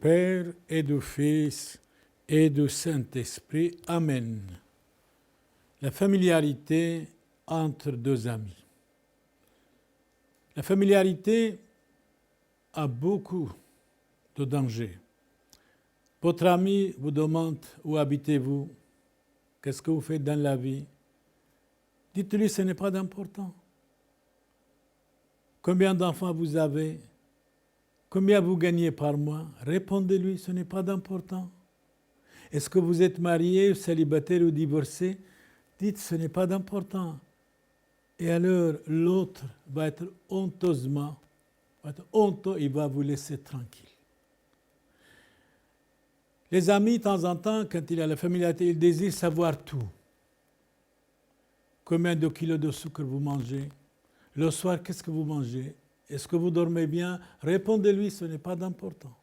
Père et du Fils et du Saint-Esprit. Amen. La familiarité entre deux amis. La familiarité a beaucoup de dangers. Votre ami vous demande où habitez-vous, qu'est-ce que vous faites dans la vie. Dites-lui, ce n'est pas d'important. Combien d'enfants vous avez? Combien vous gagnez par mois? Répondez-lui, ce n'est pas d'important. Est-ce que vous êtes marié, célibataire ou divorcé? Dites, ce n'est pas d'important. Et alors, l'autre va être honteusement, honteux, il va vous laisser tranquille. Les amis, de temps en temps, quand il a la familiarité, ils désirent savoir tout. Combien de kilos de sucre vous mangez? Le soir, qu'est-ce que vous mangez? Est-ce que vous dormez bien? Répondez-lui, ce n'est pas d'important.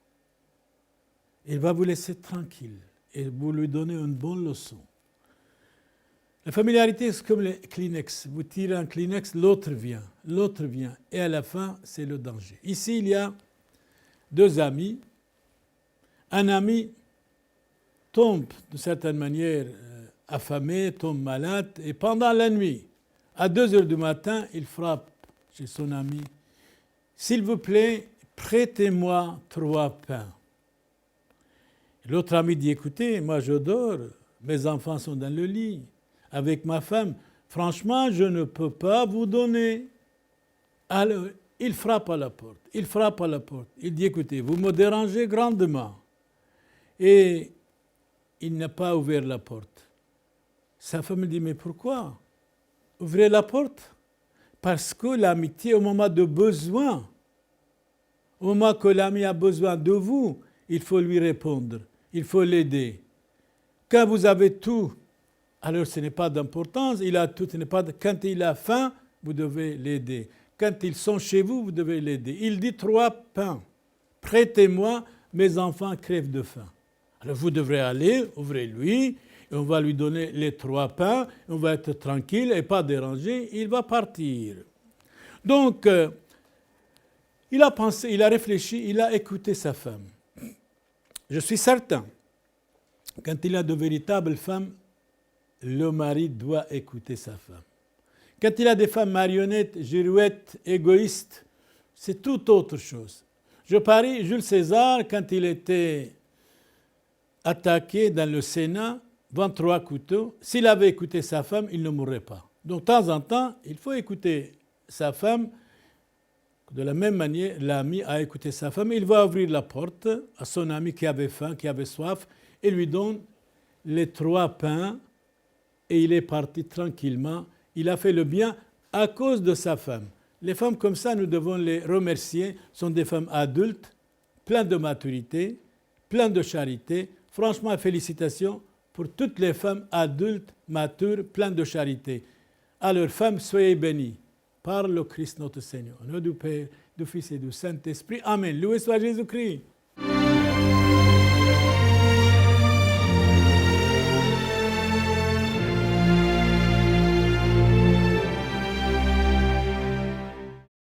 Il va vous laisser tranquille et vous lui donnez une bonne leçon. La familiarité, c'est comme les Kleenex. Vous tirez un Kleenex, l'autre vient. Et à la fin, c'est le danger. Ici, il y a deux amis. Un ami tombe, de certaine manière, affamé, tombe malade, et pendant la nuit, à 2 heures du matin, il frappe chez son ami. « S'il vous plaît, prêtez-moi 3 pains. » L'autre ami dit, « Écoutez, moi je dors, mes enfants sont dans le lit, avec ma femme. Franchement, je ne peux pas vous donner. » Alors, il frappe à la porte. Il dit, « Écoutez, vous me dérangez grandement. » Et il n'a pas ouvert la porte. Sa femme dit, « Mais pourquoi? Ouvrez la porte. » Parce que l'amitié, au moment de besoin, au moment que l'ami a besoin de vous, il faut lui répondre, il faut l'aider. Quand vous avez tout, alors ce n'est pas d'importance, il a tout, quand il a faim, vous devez l'aider. Quand ils sont chez vous, vous devez l'aider. Il dit 3 pains, prêtez-moi, mes enfants crèvent de faim. Alors vous devrez aller, ouvrez-lui, et on va lui donner les 3 pains, on va être tranquille et pas dérangé, il va partir. Donc, il a pensé, il a réfléchi, il a écouté sa femme. Je suis certain, quand il a de véritables femmes, le mari doit écouter sa femme. Quand il a des femmes marionnettes, girouettes, égoïstes, c'est tout autre chose. Je parie, Jules César, quand il était attaqué dans le Sénat, 23 couteaux, s'il avait écouté sa femme, il ne mourrait pas. Donc de temps en temps, il faut écouter sa femme. De la même manière, l'ami a écouté sa femme. Il va ouvrir la porte à son ami qui avait faim, qui avait soif, et lui donne les 3 pains, et il est parti tranquillement. Il a fait le bien à cause de sa femme. Les femmes comme ça, nous devons les remercier, sont des femmes adultes, pleines de maturité, pleines de charité. Franchement, félicitations pour toutes les femmes adultes, matures, pleines de charité. Alors, femmes, soyez bénies par le Christ notre Seigneur. Au nom du Père, du Fils et du Saint-Esprit. Amen. Loué soit Jésus-Christ.